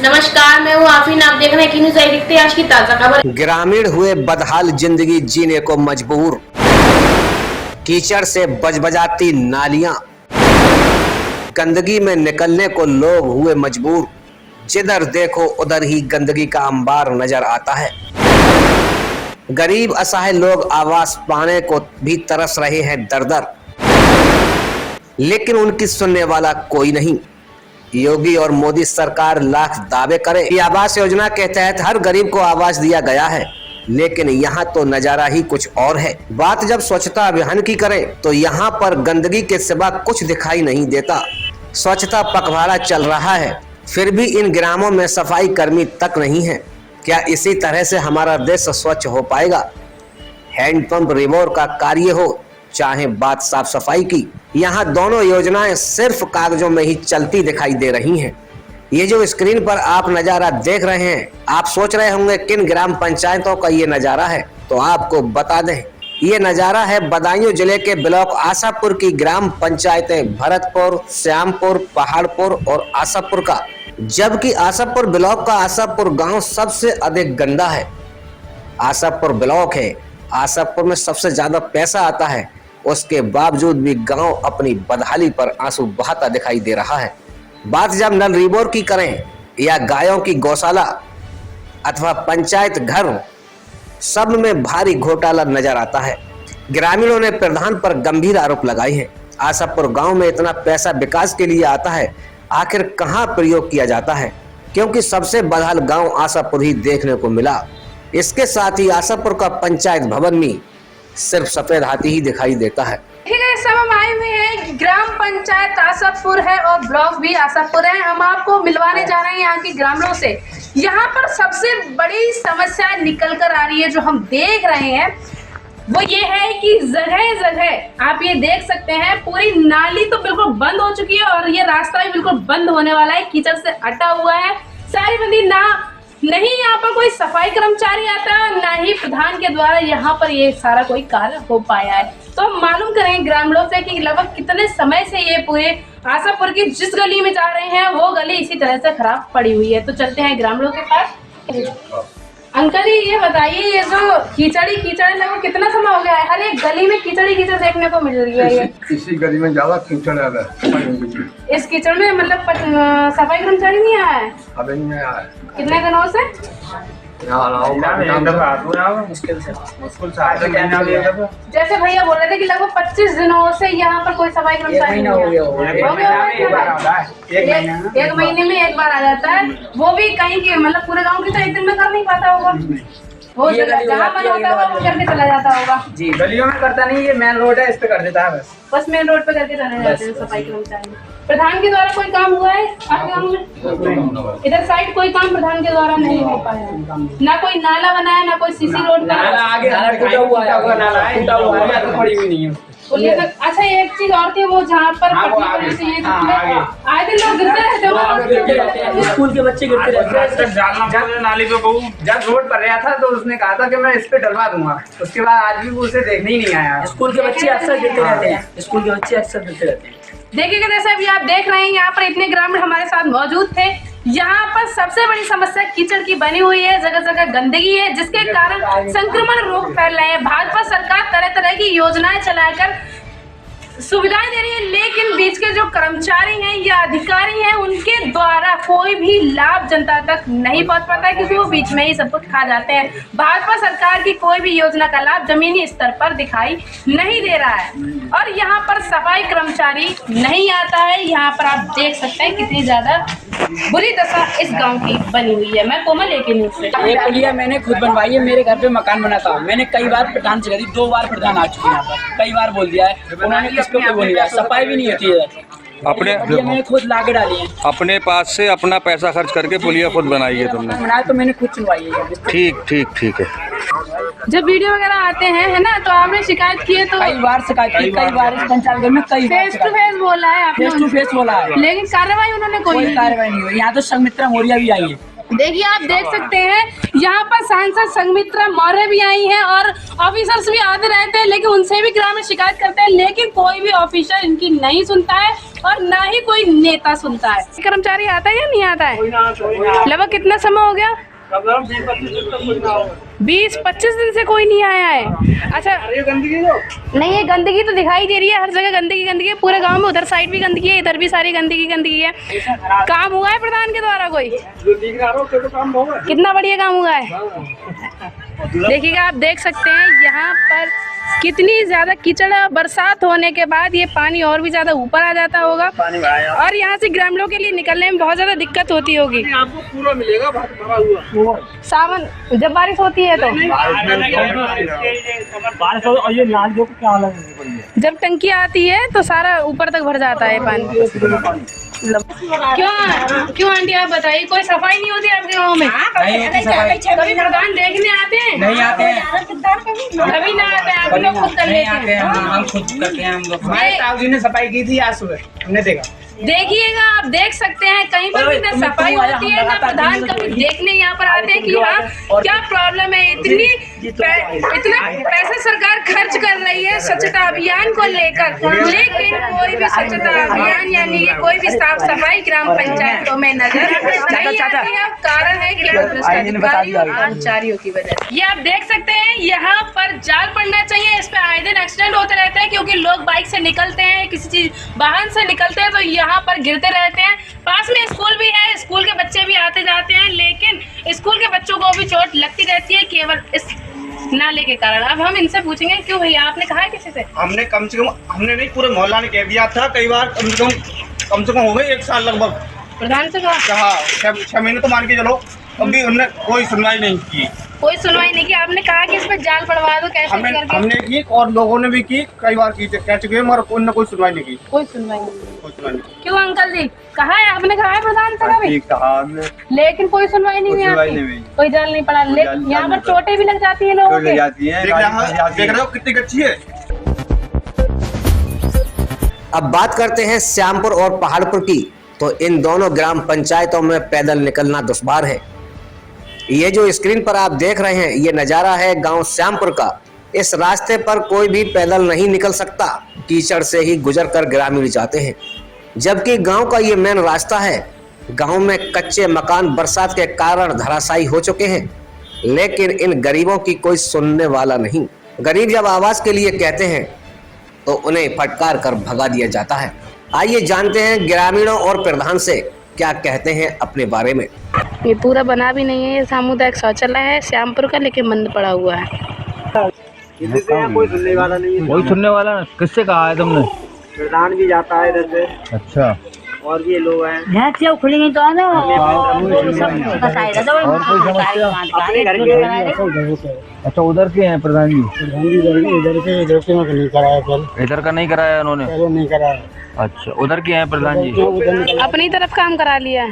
नमस्कार, मैं हूँ आफरीन। आप देख रहे हैं न्यूज़ देखते हैं आज की ताजा खबर। ग्रामीण हुए बदहाल, जिंदगी जीने को मजबूर, कीचड़ से बजबजाती नालियां, गंदगी में निकलने को लोग हुए मजबूर। जिधर देखो उधर ही गंदगी का अंबार नजर आता है। गरीब असहाय लोग आवास पाने को भी तरस रहे हैं दर-दर, लेकिन उनकी सुनने वाला कोई नहीं। योगी और मोदी सरकार लाख दावे करे कि आवास योजना के तहत हर गरीब को आवास दिया गया है, लेकिन यहाँ तो नजारा ही कुछ और है। बात जब स्वच्छता अभियान की करें तो यहाँ पर गंदगी के सिवा कुछ दिखाई नहीं देता। स्वच्छता पखवाड़ा चल रहा है, फिर भी इन ग्रामों में सफाई कर्मी तक नहीं है। क्या इसी तरह से हमारा देश स्वच्छ हो पाएगा? हैंडपंप रिमोर का कार्य हो, चाहे बात साफ सफाई की, यहाँ दोनों योजनाएं सिर्फ कागजों में ही चलती दिखाई दे रही हैं। ये जो स्क्रीन पर आप नज़ारा देख रहे हैं, आप सोच रहे होंगे किन ग्राम पंचायतों का ये नज़ारा है, तो आपको बता दें, ये नज़ारा है बदायूं जिले के ब्लॉक आशापुर की ग्राम पंचायतें भरतपुर, श्यामपुर, पहाड़पुर और आशापुर का। जबकि आशापुर ब्लॉक का आशापुर गांव सबसे अधिक गंदा है। आशापुर ब्लॉक है, आशापुर में सबसे ज्यादा पैसा आता है, उसके बावजूद भी गांव अपनी बदहाली पर आंसू बहाता दिखाई दे रहा है। बात जब नल रिमोर की करें या गायों की गौशाला अथवा पंचायत घर, सब में भारी घोटाला नजर आता है। ग्रामीणों ने प्रधान पर गंभीर आरोप लगाए हैं। आशापुर गांव में इतना पैसा विकास के लिए आता है, आखिर कहां प्रयोग किया जाता है? क्योंकि सबसे बदहाल गांव आशापुर ही देखने को मिला। इसके साथ ही आशापुर का पंचायत भवन में सिर्फ सफेद हाथी ही दिखाई देता है। ठीक है, सब हम आए हुए हैं, ग्राम पंचायत आशापुर है और ब्लॉक भी आशापुर है। हम आपको मिलवाने जा रहे हैं यहाँ के ग्रामीणों से। यहाँ पर सबसे बड़ी समस्या निकल कर आ रही है, जो हम देख रहे हैं, वो ये है कि जगह जगह आप ये देख सकते हैं, पूरी नाली तो बिल्कुल बंद हो चुकी है और ये रास्ता भी बिल्कुल बंद होने वाला है, कीचड़ से अटा हुआ है। सारी बंदी नहीं यहाँ पर कोई सफाई कर्मचारी आता है, ना ही प्रधान के द्वारा यहाँ पर ये सारा कोई कार्य हो पाया है। तो हम मालूम करें ग्रामीणों से कि लगभग कितने समय से ये पूरे आशापुर की जिस गली में जा रहे हैं वो गली इसी तरह से खराब पड़ी हुई है। तो चलते हैं ग्रामीणों के पास। अंकल जी, ये बताइए, ये जो कीचड़ लगभग कितना समय हो गया है? हर एक गली में कीचड़ देखने को मिल रही है। इसी गली में ज्यादा कीचड़ है। इस कीचड़ में मतलब सफाई कर्मचारी नहीं आया है? अभी नहीं आया है। कितने दिनों से? मुश्किल से जैसे भैया बोल रहे थे कि लगभग 25 दिनों से यहाँ पर कोई सफाई कर्मचारी नहीं है। एक महीने में एक बार आ जाता है, वो भी कहीं के मतलब पूरे गांव की तो एक दिन में कर नहीं पाता होगा। वो जहाँ मन होता है वो करके चला जाता होगा। जी, गलियों में करता नहीं, ये मेन रोड है, इस पे कर देता है। बस मेन रोड पे करके चले जाते हैं सफाई कर्मचारी। प्रधान के द्वारा कोई काम हुआ है आपके गाँव में? इधर साइड कोई काम प्रधान के द्वारा नहीं हो पाया, ना कोई नाला बनाया, ना कोई सीसी रोड का। अच्छा, एक चीज और थी, वो जहाँ पर आए दिन लोग गिरते रहते हैं, स्कूल के बच्चे गिरते रहते हैं नाली पे। जब रोड पर रहा था तो उसने कहा था कि मैं इस पे डलवा दूंगा, उसके बाद आज भी वो उसे देखने ही नहीं आया। स्कूल के बच्चे अक्सर गिरते रहते हैं, स्कूल के बच्चे अक्सर गिरते रहते हैं। देखिएगा, जैसे अभी आप देख रहे हैं, यहाँ पर इतने ग्रामीण हमारे साथ मौजूद थे। यहाँ पर सबसे बड़ी समस्या कीचड़ की बनी हुई है, जगह जगह गंदगी है, जिसके कारण संक्रमण रोग फैल रहे हैं। भाजपा सरकार तरह तरह की योजनाएं चलाकर सुविधाएं दे रही है, लेकिन बीच के जो कर्मचारी हैं या अधिकारी हैं, उनके द्वारा कोई भी लाभ जनता तक नहीं पहुंच पाता है, क्योंकि वो बीच में ही सब कुछ खा जाते हैं। भाजपा सरकार की कोई भी योजना का लाभ जमीनी स्तर पर दिखाई नहीं दे रहा है और यहाँ पर सफाई कर्मचारी नहीं आता है। यहाँ पर आप देख सकते हैं कितनी ज्यादा बुरी दशा इस गांव की बनी हुई है। मैं कोमल लेके न्यूज़ से। ये पुलिया मैंने खुद बनवाई है, मेरे घर पे मकान बना था। मैंने कई बार प्रधान से कही, 2 बार प्रधान आ चुके हैं यहाँ पर, कई बार बोल दिया है, उन्होंने किसको कोई बोल दिया। सफाई भी नहीं होती है। अपने मैंने खुद लाके डाली है, अपने पास से अपना पैसा खर्च करके पुलिया खुद बनाई है तुमने? बनाया तो मैंने खुद चुनवाई है। ठीक है। जब वीडियो वगैरह आते हैं, है ना, तो आपने शिकायत की है? तो कई बार शिकायत की, कई बार इस पंचायत में फेस टू फेस बोला है आपने? फेस टू फेस बोला है, लेकिन कार्रवाई उन्होंने कोई कार्रवाई नहीं हुई। यहाँ तो संघमित्रा मौर्य भी आई है, देखिए आप देख सकते हैं यहाँ पर सांसद संघमित्रा मौर्य भी आई हैं और ऑफिसर्स भी आते रहते हैं, लेकिन उनसे भी ग्रामीण शिकायत करते हैं, लेकिन कोई भी ऑफिसर इनकी नहीं सुनता है और ना ही कोई नेता सुनता है। कर्मचारी आता है या नहीं आता है? लगभग कितना समय हो गया? 20-25 दिन से कोई नहीं आया है। अच्छा नहीं, ये गंदगी तो दिखाई दे रही है, हर जगह गंदगी गंदगी है, पूरे गांव में उधर साइड भी गंदगी है, इधर भी सारी गंदगी गंदगी है। काम हुआ है प्रधान के द्वारा कोई? कितना बढ़िया काम हुआ है। देखिएगा आप देख सकते हैं यहाँ पर कितनी ज्यादा कीचड़ है। बरसात होने के बाद ये पानी और भी ज्यादा ऊपर आ जाता होगा और यहाँ से ग्रामीणों के लिए निकलने में बहुत ज्यादा दिक्कत होती होगी। आपको पूरा मिलेगा भरा हुआ सावन जब बारिश होती है तो बारिश और ये नालियों को क्या हालत है? जब टंकी आती है तो सारा ऊपर तक भर जाता है पानी। क्यों आंटी आप बताइए, कोई सफाई नहीं होती आपके गाँव में? कभी प्रधान देखने आते हैं? नहीं आते हैं, कभी ना आते हैं, आप लोग खुद कर लेते हैं? हम खुद करते हैं। हम लोग हमारे ताऊ जी ने सफाई की थी आज सुबह, हमने देखा। देखिएगा आप देख सकते हैं कहीं पर भी ना सफाई होती है ना प्रधान कभी देखने यहाँ पर आते हैं कि हाँ क्या प्रॉब्लम है। इतना पैसा सरकार खर्च कर रही है स्वच्छता अभियान को लेकर, लेकिन कोई भी स्वच्छता अभियान यानी कि कोई भी साफ सफाई ग्राम पंचायतों में नजर नहीं आती है। कारण है कि कर्मचारियों की वजह से। ये आप देख सकते हैं यहाँ पर जाल पड़ना चाहिए, इस पे आए दिन एक्सीडेंट होते रहते हैं क्योंकि लोग बाइक से निकलते हैं, किसी चीज वाहन से निकलते हैं तो यहाँ पर गिरते रहते हैं। पास में स्कूल भी है, स्कूल के बच्चे भी आते जाते हैं, लेकिन स्कूल के बच्चों को भी चोट लगती रहती है केवल इस नाले के कारण। अब हम इनसे पूछेंगे क्यों भैया, आपने कहा किसी से? हमने कम से कम, हमने नहीं पूरे मोहल्ला ने कह दिया था कई बार, कम से कम हो गए 1 साल लगभग। प्रधान से कहा 6 महीने तो मान के चलो, अभी उन्होंने कोई सुनवाई नहीं की। कोई सुनवाई नहीं की। आपने कहा कि इस पर जाल पड़वा दो, कैसे करके? हमने की और लोगों ने भी की, कई बार की कह चुके हैं, मगर उन्होंने कोई सुनवाई नहीं की। कोई सुनवाई नहीं। क्यों अंकल जी, कहा है आपने? कहा है प्रधान से कभी? कहा हमने, लेकिन कोई सुनवाई नहीं हुई आपकी? कोई जाल नहीं पड़ा। यहाँ पर चोटें भी लग जाती है लोगों के। देख रहे हो कितनी अच्छी है। अब बात करते हैं श्यामपुर और पहाड़पुर की, तो इन दोनों ग्राम पंचायतों में पैदल निकलना दुश्वार है। ये जो स्क्रीन पर आप देख रहे हैं ये नज़ारा है गांव श्यामपुर का। इस रास्ते पर कोई भी पैदल नहीं निकल सकता, कीचड़ से ही गुजर कर ग्रामीण जाते हैं, जबकि गांव का ये मेन रास्ता है। गांव में कच्चे मकान बरसात के कारण धराशायी हो चुके हैं, लेकिन इन गरीबों की कोई सुनने वाला नहीं। गरीब जब आवास के लिए कहते हैं तो उन्हें फटकार कर भगा दिया जाता है। आइए जानते हैं ग्रामीणों और प्रधान से क्या कहते हैं अपने बारे में। ये पूरा बना भी नहीं है, ये सामुदायिक शौचालय है श्यामपुर का, लेकिन बंद पड़ा हुआ है। कोई सुनने वाला नहीं है। कोई सुनने वाला? किससे कहा है तुमने? प्रधान भी जाता है इधर से। अच्छा, और भी लोग हैं। खुलेंगे तो आना। अच्छा उधर के हैं प्रधान जी? इधर से नहीं कराया, इधर का नहीं कराया उन्होंने? नहीं कराया। अच्छा उधर के हैं प्रधान जी? अपनी तरफ काम करा लिया।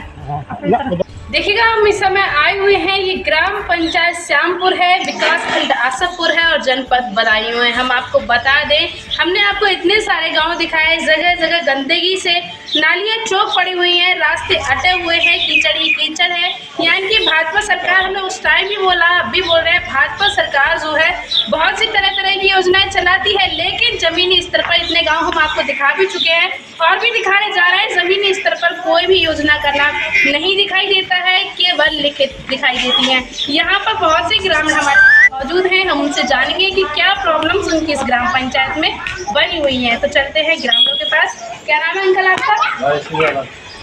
देखिएगा हम इस समय आए हुए हैं, ये ग्राम पंचायत श्यामपुर है, विकास खंड आसफपुर है और जनपद बदायूं है। हम आपको बता दें, हमने आपको इतने सारे गांव दिखाए, जगह जगह गंदगी से नालियां चौक पड़ी हुई हैं, रास्ते अटे हुए हैं, कीचड़ ही कीचड़ है। यानी कि भाजपा सरकार, हमने उस टाइम भी बोला, अब भी बोल रहे हैं, भाजपा सरकार जो है बहुत सी तरह तरह की योजनाएं चलाती है, लेकिन जमीनी स्तर पर इतने गाँव हम आपको दिखा भी चुके हैं और भी दिखाने जा रहे हैं। जमीनी स्तर पर कोई भी योजना करना नहीं दिखाई देता है, केवल लिखित दिखाई देती हैं। यहाँ पर बहुत से ग्रामीण हमारे मौजूद हैं, हम उनसे जानेंगे कि क्या प्रॉब्लम्स उनकी इस ग्राम पंचायत में बनी हुई हैं। तो चलते हैं ग्रामीणों के पास। क्या नाम है अंकल आपका?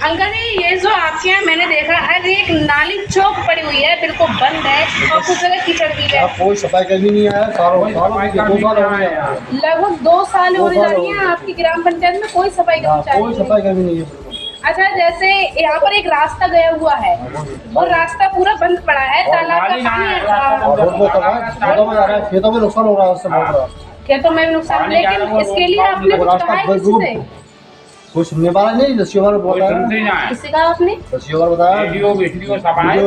अंकल जी, ये जो आपके यहाँ मैंने देखा है एक नाली चौक पड़ी हुई है, बिल्कुल बंद है और कुछ जगह कीचड़ भी है। कोई सफाई कर्मी नहीं आया, लगभग 2 साल होने जा रही है आपकी ग्राम पंचायत में कोई सफाई कर्मी नहीं है। अच्छा, जैसे यहाँ पर एक रास्ता गया हुआ है और रास्ता पूरा बंद पड़ा है, तालाब का पानी खेतों में नुकसान हो रहा है उससे बहुत बड़ा। खेतों में नुकसान, लेकिन इसके लिए आपने कुछ कहा है किसी से? कुछ सुनने वाला नहीं, दस्यु वाला बोल रहा है, किसी का आपने दस्यु वाला बताया, वीडियो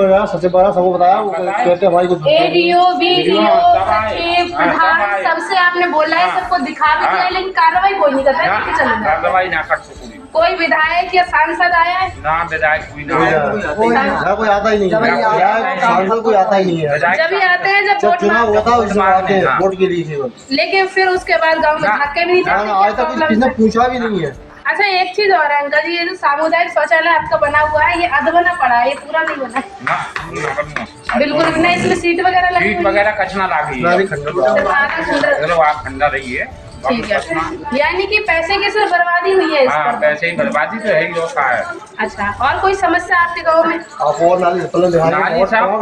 है, सचिव वाला सबको बताया, वो कहते हैं भाई कुछ एडीओ बीडीओ सचिव प्रधान सबसे आपने बोला है, सबको दिखा भी दिया है, लेकिन कार्रवाई कोई नहीं करता है। चलो कोई विधायक या सांसद आया है? कोई आता ही नहीं है, सांसद कोई आता ही नहीं है, जब ही आते हैं जब वोट चुनाव होता है उसमें आते हैं वोट के लिए केवल, लेकिन फिर उसके बाद गांव में धक्के भी नहीं आज तक देते। किसी ने पूछा भी नहीं है। अच्छा एक चीज और है अंकल जी, ये जो सामुदायिक शौचालय आपका बना हुआ है, ये अधबना पड़ा है, ये पूरा नहीं बना है बिल्कुल भी नहीं। इसमें सीट वगैरह लगी हुई है? कचना लागी सिर्फ आधा खंडर। आप ठंडा रही है, ठीक है, यानी कि पैसे की सिर्फ बर्बादी हुई है इस पर। पैसे ही बर्बादी तो है ही जो का है। अच्छा, और कोई समस्या आपके गाँव में? आप और नाली नाली साहब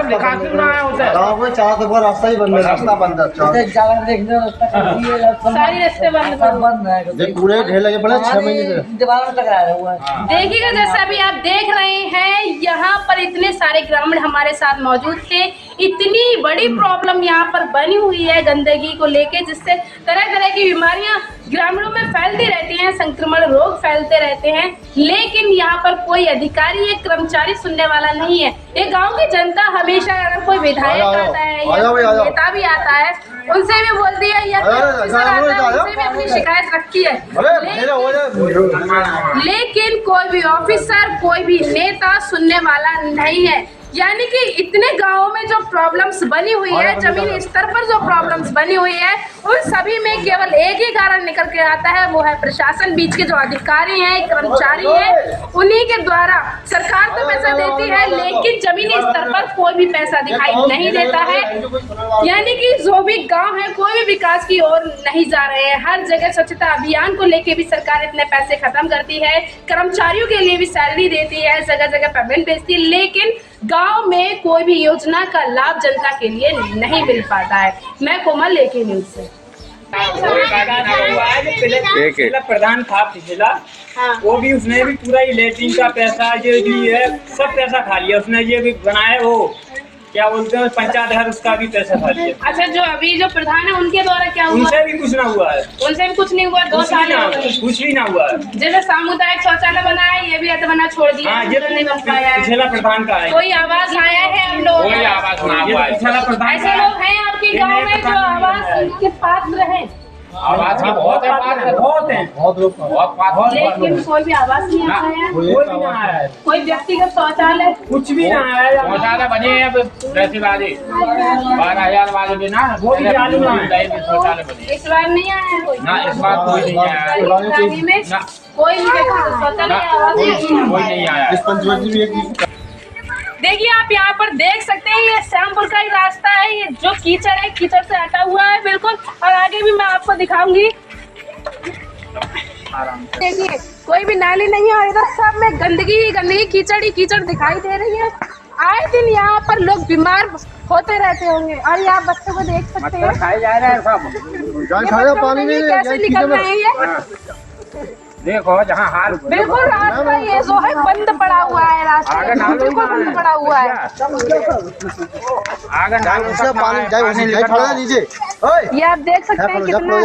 लिखा क्यों ना है उधर? गाँव में 4 दफा रास्ता ही बंद है, रास्ता बंद है, सारी रास्ते बंद है, पूरे ढेर लगे पड़े 6 महीने से। देखिएगा जैसा अभी आप देख रहे हैं, यहाँ पर इतने सारे ग्रामीण हमारे साथ मौजूद थे, इतनी बड़ी प्रॉब्लम यहाँ पर बनी हुई है गंदगी को लेके, जिससे तरह तरह की बीमारियां ग्रामीणों में फैलती रहती हैं, संक्रमण रोग फैलते रहते हैं, लेकिन यहाँ पर कोई अधिकारी या कर्मचारी सुनने वाला नहीं है। ये गांव की जनता हमेशा, अगर कोई विधायक आता है या नेता भी आता है, उनसे भी बोलती है या उनसे भी अपनी शिकायत रखती है, लेकिन कोई भी ऑफिसर, कोई भी नेता सुनने वाला नहीं है। यानी कि इतने गांवों में जो प्रॉब्लम्स बनी हुई है, जमीनी स्तर पर जो प्रॉब्लम्स बनी हुई है, उन सभी में केवल एक ही कारण निकल के आता है, वो है प्रशासन। बीच के जो अधिकारी हैं, कर्मचारी हैं, उन्हीं के द्वारा सरकार तो पैसा देती है, लेकिन जमीनी स्तर पर कोई भी पैसा दिखाई नहीं देता है। यानी कि जो भी गांव है, कोई भी विकास की ओर नहीं जा रहे हैं। हर जगह स्वच्छता अभियान को लेके भी सरकार इतने पैसे खत्म करती है, कर्मचारियों के लिए भी सैलरी देती है, जगह जगह पेमेंट भेजती है, लेकिन गांव में कोई भी योजना का लाभ जनता के लिए नहीं मिल पाता है। मैं कोमल लेके न्यूज़ से। प्रधान था पिछला, वो भी उसने भी पूरा ही लेटरिन का पैसा जो भी है सब पैसा खा लिया उसने। ये भी बनाया वो क्या बोलते हैं पंचायत घर, उसका भी पैसा खा लिया। अच्छा, जो अभी जो प्रधान है उनके द्वारा क्या हुआ? उनसे भी कुछ ना हुआ है, उनसे भी कुछ नहीं हुआ। 2 साल कुछ भी ना हुआ है। जैसे सामुदायिक शौचालय बनाया, ये भी अधबना छोड़ दिया, ये नहीं बन पाया है। पिछला प्रधान का है। कोई आवाज आया है हम लोग? कोई आवाज ना हुआ है। पिछला प्रधान ऐसे लोग हैं आपके गाँव में जो आवाज के पात्र हैं? आवाज की बहुत है, बहुत है, बहुत लेकिन कोई भी आवाज नहीं आता है, कोई भी ना है, कोई व्यक्तिगत शौचालय कुछ भी ना है। शौचालय बने हैं पैसे वाले 12,000 वाले भी ना, वो भी चालू ना है। शौचालय बने इस बार नहीं आया है कोई? ना, इस बार कोई नहीं आया, कोई शौचालय आवाज कोई नहीं आया। इस पंचवटी भी एक देखिए, आप यहाँ पर देख सकते हैं, ये श्यामपुर का ही रास्ता है। ये जो कीचड़ है, कीचड़ से हटा हुआ है बिल्कुल, और आगे भी मैं आपको दिखाऊंगी। देखिए, कोई भी नाली नहीं है और इधर सब में गंदगी ही गंदगी, कीचड़ ही कीचड़ दिखाई दे रही है। आए दिन यहाँ पर लोग बीमार होते रहते होंगे, और यहाँ बच्चों को देख सकते हैं पानी में कैसे निकल रहे हैं ये। देखो जहाँ हाल बिल्कुल रास्ता ये जो है बंद पड़ा हुआ है, रास्ता बिल्कुल बंद पड़ा हुआ है। ये आप देख सकते हैं कितना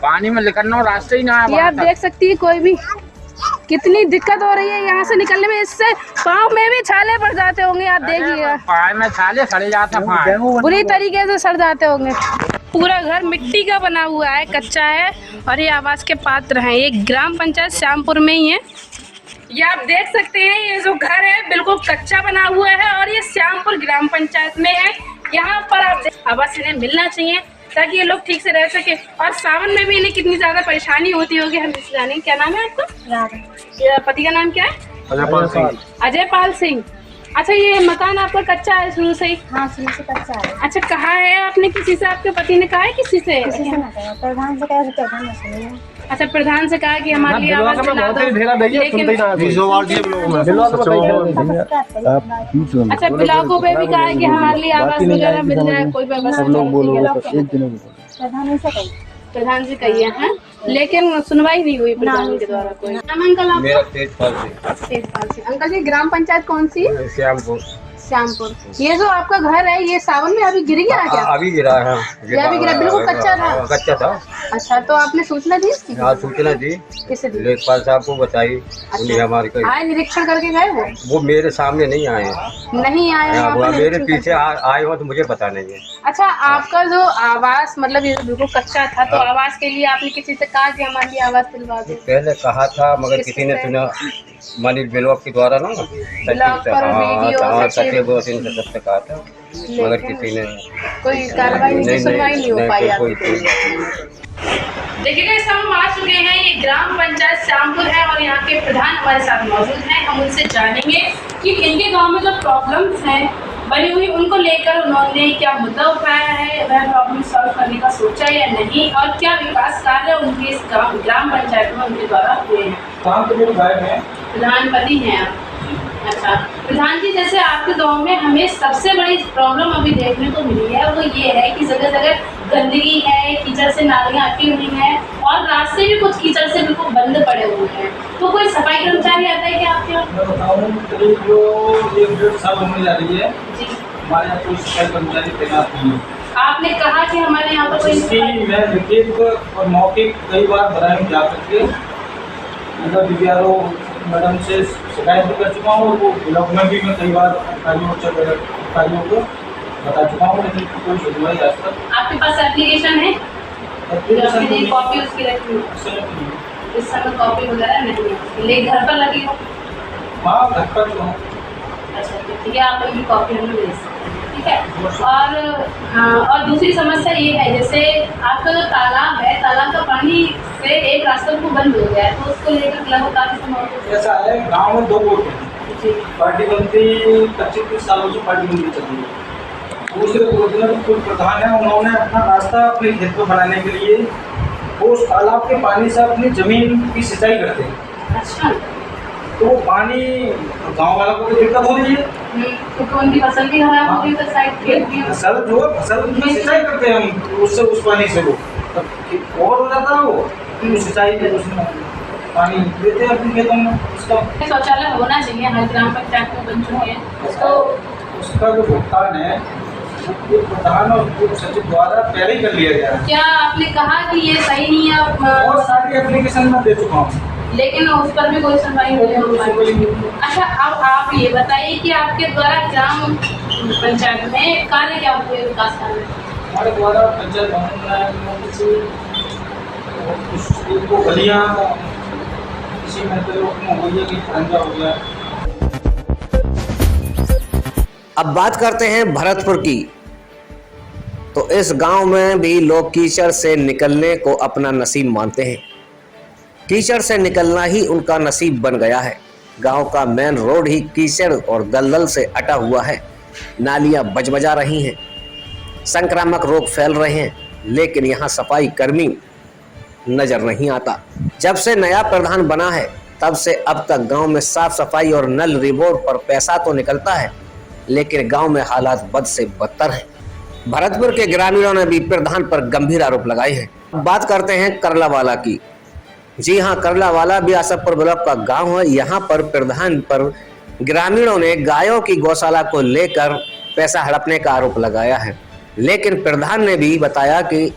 पानी में निकलना रास्ते ही ना है। ये आप देख सकती है कोई भी कितनी दिक्कत हो रही है यहाँ से निकलने में। इससे पाँव में भी छाले पड़ जाते होंगे, आप देखिएगा पानी में छाले सड़े जाते हैं, बुरी तरीके से सड़ जाते होंगे। पूरा घर मिट्टी का बना हुआ है, कच्चा है, और ये आवास के पात्र हैं। ये ग्राम पंचायत श्यामपुर में ही है। ये आप देख सकते हैं, ये जो घर है बिल्कुल कच्चा बना हुआ है, और ये श्यामपुर ग्राम पंचायत में है। यहाँ पर आप आवास इन्हें मिलना चाहिए ताकि ये लोग ठीक से रह सके। और सावन में भी इन्हें कितनी ज्यादा परेशानी होती होगी, हम इसे जानेंगे। क्या नाम है आपका? पति का नाम क्या है? अजय पाल सिंह। अच्छा, ये मकान आपका कच्चा है शुरू से ही? हाँ, शुरू से कच्चा है। अच्छा, कहा है आपने किसी से? आपके पति ने कहा है किसी से? किसी से ना कहा, प्रधान से कहा, प्रधान ने सुनी है। अच्छा, प्रधान से कहा कि हमारे लिए आवाज दिला दो, लेकिन अच्छा ब्लॉकों पे भी कहा है कि हमारे लिए आवाज वगैरह मिल जाए, कोई व्यवस्था। प्रधान से कही है, लेकिन सुनवाई नहीं हुई प्रधान के द्वारा कोई। नाम अंकल आपका? तेजपाल से। तेजपाल से। अंकल जी, ग्राम पंचायत कौन सी? श्यामपुर। ये जो आपका घर है ये सावन में अभी गिर गया क्या? अभी गिरा है। ये अभी गिरा, बिल्कुल कच्चा था। कच्चा था। अच्छा, तो आपने सूचना दी इसकी? हाँ, सूचना दी, किसे दी? लेखपाल साहब को बताई। उन्हें हमारे को आए निरीक्षण करके गए वो मेरे सामने नहीं आए। नहीं आए? हाँ, वो मेरे निरीक्षण पीछे आए हो तो मुझे पता नहीं है। अच्छा, आपका जो आवास मतलब ये बिल्कुल कच्चा था, तो आवास के लिए आपने किसी से कहा कि हमारी आवास दिलवा दो? पहले कहा था मगर किसी ने सुना, मानिक ब्लॉक के द्वारा ना सचिव से सबसे कहा था, मगर किसी ने कोई कार्रवाई नहीं, सुनवाई नहीं हो पाई आपकी। देखिएगा, इस हम आ चुके हैं, ये ग्राम पंचायत श्यामपुर है और यहाँ के प्रधान हमारे साथ मौजूद हैं। हम उनसे जानेंगे कि इनके गांव में जो प्रॉब्लम्स हैं बनी हुई, उनको लेकर उन्होंने क्या मुद्दा उठाया है, वह प्रॉब्लम सॉल्व करने का सोचा या नहीं, और क्या विकास कार्य उनके इस ग्राम पंचायत में उनके द्वारा हुए हैं। प्रधानपति हैं आप? अच्छा प्रधान जी, जैसे आपके गांव में हमें सबसे बड़ी प्रॉब्लम अभी देखने को मिली है, वो ये है कि जगह जगह गंदगी है, कीचड़ से नालियाँ अटी हुई हैं और रास्ते भी कुछ कीचड़ से बिल्कुल बंद पड़े हुए हैं। तो कोई सफाई कर्मचारी आता है क्या आपके यहाँ? मैं बताऊँ, करीब जो 1-1.5 साल होने जा रही है जी, हमारे यहाँ कोई सफाई कर्मचारी तैनात नहीं है। आपने कहा कि हमारे यहाँ पर कोई मैं लिखित और मौखिक कई बार बधाई जा करके मतलब DPRO मैडम से शिकायत भी कर चुका हूँ, और वो ब्लॉक में भी मैं कई बार अधिकारियों को बता चुका हूँ, लेकिन कोई सुनवाई आज तक। आपके पास एप्लीकेशन है? कॉपी उसकी रखी है? इस समय कॉपी वगैरह नहीं है, ले घर पर लगी हो? हाँ, घर पर जो है। अच्छा ठीक है, आप उनकी कॉपी हमें भेज सकते हैं, ठीक है। और दूसरी समस्या ये है, जैसे आपका जो तालाब है, तालाब का पानी से एक रास्ता को बंद हो गया है, तो उसको लेकर लगभग काफी समय ऐसा है, गाँव में 2 वोट हैं, पार्टी बनती 25-30 सालों से पार्टी बनती चल रही है। दूसरे वोट में कोई प्रधान है, उन्होंने अपना रास्ता अपने खेत में बनाने के लिए वो उस तालाब के पानी से अपनी जमीन की सिंचाई करते हैं। अच्छा, तो वो पानी गाँव वालों को तो दिक्कत हो रही है, क्योंकि उनकी फसल भी खराब हो गई, साइड खेत भी फसल जो है फसल में सिंचाई करते हैं हम उससे, उस पानी से वो और हो जाता है, वो सिंचाई के उसमें पानी देते हैं अपने खेतों में। उसका शौचालय होना चाहिए, हर ग्राम पंचायत में बन चुके हैं, तो उसका जो भुगतान है वो प्रधान और उप सचिव द्वारा पहले ही कर लिया गया है। क्या आपने कहा कि ये सही नहीं है? बहुत सारी एप्लीकेशन में दे चुका हूँ, लेकिन उस पर भी कोई सुनवाई नहीं हो पाई। अच्छा, अब आप ये बताइए कि आपके द्वारा ग्राम पंचायत में कार्य क्या हुए, विकास कार्य? हमारे द्वारा पंचायत भवन को गलियाँ किसी में तो हो गई है कि खंजा हो गया। अब बात करते हैं भरतपुर की। तो इस गांव में भी लोग कीचड़ से निकलने को अपना नसीब मानते हैं। कीचड़ से निकलना ही उनका नसीब बन गया है। गांव का मेन रोड ही कीचड़ और दलदल से अटा हुआ है। नालियां बजबजा रही हैं, संक्रामक रोग फैल रहे हैं, लेकिन यहाँ सफाई कर्मी नजर नहीं आता। जब से नया प्रधान बना है तब से अब तक गांव में साफ सफाई और नल रिबोर्ड पर पैसा तो निकलता है, लेकिन गांव में हालात बद से बदतर हैं। भरतपुर के ग्रामीणों ने भी प्रधान पर गंभीर आरोप लगाए हैं। बात करते हैं करलावाला की। जी हां, करलावाला भी आसफपुर ब्लॉक का गांव है। यहाँ पर प्रधान पर ग्रामीणों ने गायों की गौशाला को लेकर पैसा हड़पने का आरोप लगाया है, लेकिन प्रधान ने भी बताया कि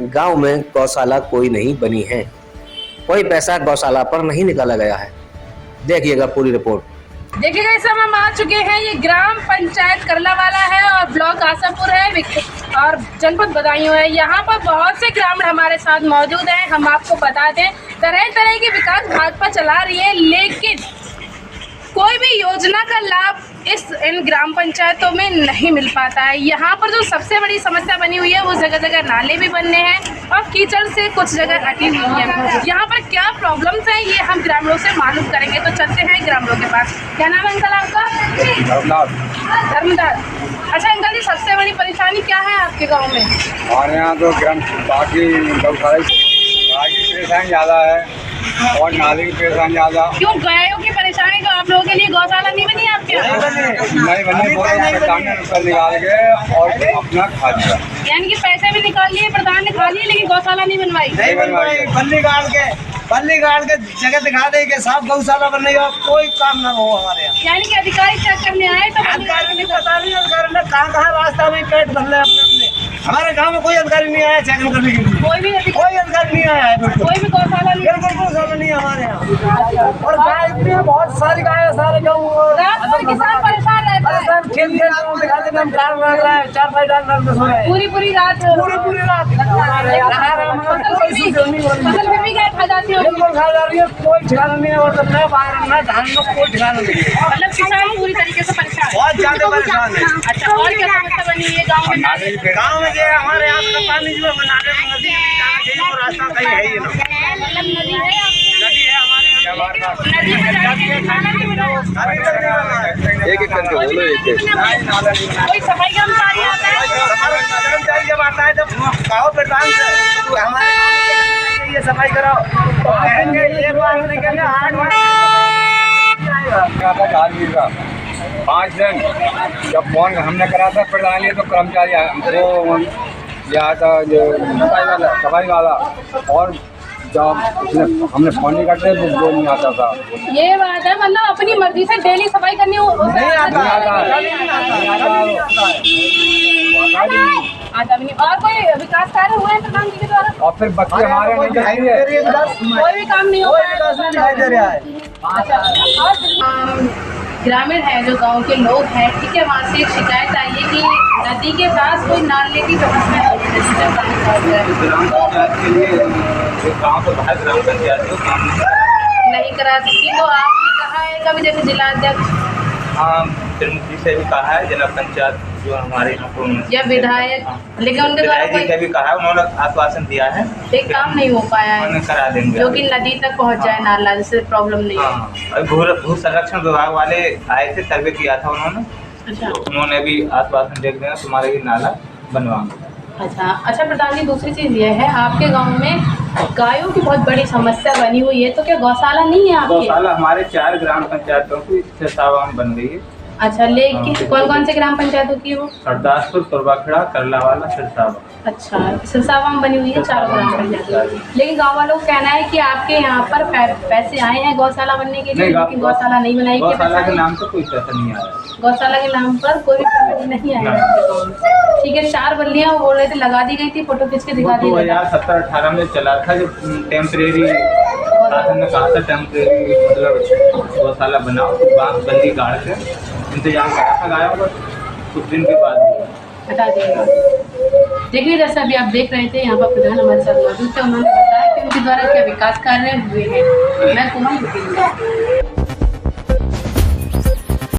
गांव में गौशाला कोई नहीं बनी है, कोई पैसा गौशाला पर नहीं निकाला गया है। देखिएगा पूरी रिपोर्ट। देखिएगा, इस समय हम आ चुके हैं, ये ग्राम पंचायत करलावाला है और ब्लॉक आशापुर है और जनपद बदायूं है। यहाँ पर बहुत से ग्रामीण हमारे साथ मौजूद हैं। हम आपको बता दें, तरह तरह की विकास भाजपा चला रही है, लेकिन कोई भी योजना का लाभ इन ग्राम पंचायतों में नहीं मिल पाता है। यहाँ पर जो सबसे बड़ी समस्या बनी हुई है वो जगह जगह नाले भी बनने हैं और कीचड़ से कुछ जगह अटी हुई है। यहाँ पर क्या प्रॉब्लम्स हैं ये हम ग्रामीणों से मालूम करेंगे, तो चलते हैं ग्रामीणों के पास। क्या नाम है अंकल आपका? धर्मदास। अच्छा अंकल जी, सबसे बड़ी परेशानी क्या है आपके गाँव में? हमारे यहाँ तो बाकी परेशानी ज़्यादा है और नाली की परेशानी ज़्यादा। क्यों गायों की परेशानी? तो आप लोगों के लिए गौशाला नहीं बनी आपके यहाँ? नहीं बनी, प्रधान ने रुपये निकाल के और अपना खा लिया। यानी कि पैसे भी निकाल लिए प्रधान ने, खा लिए, लेकिन गौशाला नहीं बनवाई। नहीं बनवाई, बल्ली निकाल के बल्ली गाड़ के जगह दिखा दे कि साफ गौशाला बनने का कोई काम ना हो हमारे यहाँ। यानी कि अधिकारी चेक करने आए तो अधिकारी नहीं पता नहीं, अधिकारी ने कहाँ रास्ता में पेट भर ले अपने हमारे गांव में कोई अधिकारी नहीं आया चेक करने के लिए। कोई भी कोई अधिकारी नहीं आया है बिल्कुल। कोई भी गौशाला नहीं बिल्कुल गौशाला नहीं है हमारे यहाँ। और गाय इतनी है, बहुत सारी गाय है सारे गाँव। रात भर किसान परेशान रहता है, परेशान खेल खेल दिखाते हम कार मार रहा है, 4-5 डाल सो रहे हैं पूरी रात पूरी रात फसल फिर भी गाय खा जाती है। बिल्कुल खा जा रही है, कोई ठिकाना नहीं है। और तो न बाहर न धान में कोई ठिकाना नहीं है। मतलब किसान पूरी तरीके से परेशान, बहुत ज्यादा परेशान है। अच्छा, और क्या समस्या बनी हुई है गाँव में? गाँव में जो है हमारे यहाँ का पानी जो है बनाने में नदी में जाना चाहिए, वो रास्ता कहीं है ही ना। मतलब नदी है, नदी है हमारे यहाँ। नदी में जाके खाना नहीं मिला, एक करके बोलो, कोई सफाई कर्मचारी आता है? कर्मचारी जब आता है जब कहो प्रधान से तो हमारे गाँव में ये सफाई कराओ तो कहेंगे एक बार होने के लिए 8 बार 5 दिन जब फोन हमने करा था प्रधान ये तो कर्मचारी वो यहाँ था जो सफाई वाला, और जब हमने फोन नहीं करते तो वो नहीं आता था। ये बात है, मतलब अपनी मर्जी से डेली सफाई करनी हो आता भी नहीं। और कोई विकास कार्य हुए हैं प्रधान जी के द्वारा? और फिर बच्चे हमारे नहीं जाएंगे, कोई भी काम नहीं हो रहा है। अच्छा, और ग्रामीण है जो गांव के लोग हैं, ठीक है, वहाँ से एक शिकायत आई है कि नदी के पास कोई नाले की व्यवस्था है, नदी का पानी ग्राम पंचायत के लिए गाँव से बाहर ग्राम पंचायत को काम नहीं करा सकती। तो आपने कहा है कभी जैसे जिलाध्यक्ष हाँ मुख्यमंत्री से भी कहा है, जिला पंचायत जो हमारे यहाँ को या विधायक, लेकिन उनके द्वारा विधायक जी का भी कहा है, उन्होंने आश्वासन दिया है, एक काम नहीं हो पाया है उन्होंने करा देंगे जो कि नदी तक पहुँच जाए नाला, जिससे प्रॉब्लम नहीं है। हाँ, भू संरक्षण विभाग वाले आए थे, सर्वे किया था उन्होंने, अच्छा तो उन्होंने भी आश्वासन दे दिया तुम्हारे भी नाला बनवाएंगे। अच्छा प्रधान जी, दूसरी चीज़ ये है, आपके गांव में गायों की बहुत बड़ी समस्या बनी हुई है, तो क्या गौशाला नहीं है आपके? गौशाला हमारे 4 ग्राम पंचायतों की सेवा में बन गई है। अच्छा, लेकिन कौन कौन से ग्राम पंचायतों की है वो? सरदासपुर, तुरबाखेड़ा, करलावाला, सिरसावा। अच्छा, सिरसावा में बनी हुई है 4 ग्राम पंचायत। लेकिन गाँव वालों का कहना है कि आपके यहाँ पर पैसे आए हैं गौशाला बनने के लिए, लेकिन गौशाला नहीं बनाई। गौशाला के नाम पर कोई पैसा नहीं आया, गौशाला के नाम पर कोई भी पैसा नहीं आया आपके गाँव में। ठीक है, 4 बल्लियाँ वो बोल रहे थे लगा दी गई थी, फोटो खींच के दिखा दी गई। 2017-18 में चला था, जब टेम्परेरी शासन ने कहा था टेम्परेरी मतलब गौशाला बनाओ, तो बांस बल्ली गाड़ के इंतजाम करा था गायों का, कुछ दिन के बाद हटा दिया। देखिए जैसे अभी आप देख रहे थे, यहाँ पर प्रधान हमारे साथ मौजूद थे, उन्होंने बताया कि उनके द्वारा क्या विकास कार्य हुए हैं। मैं कुमार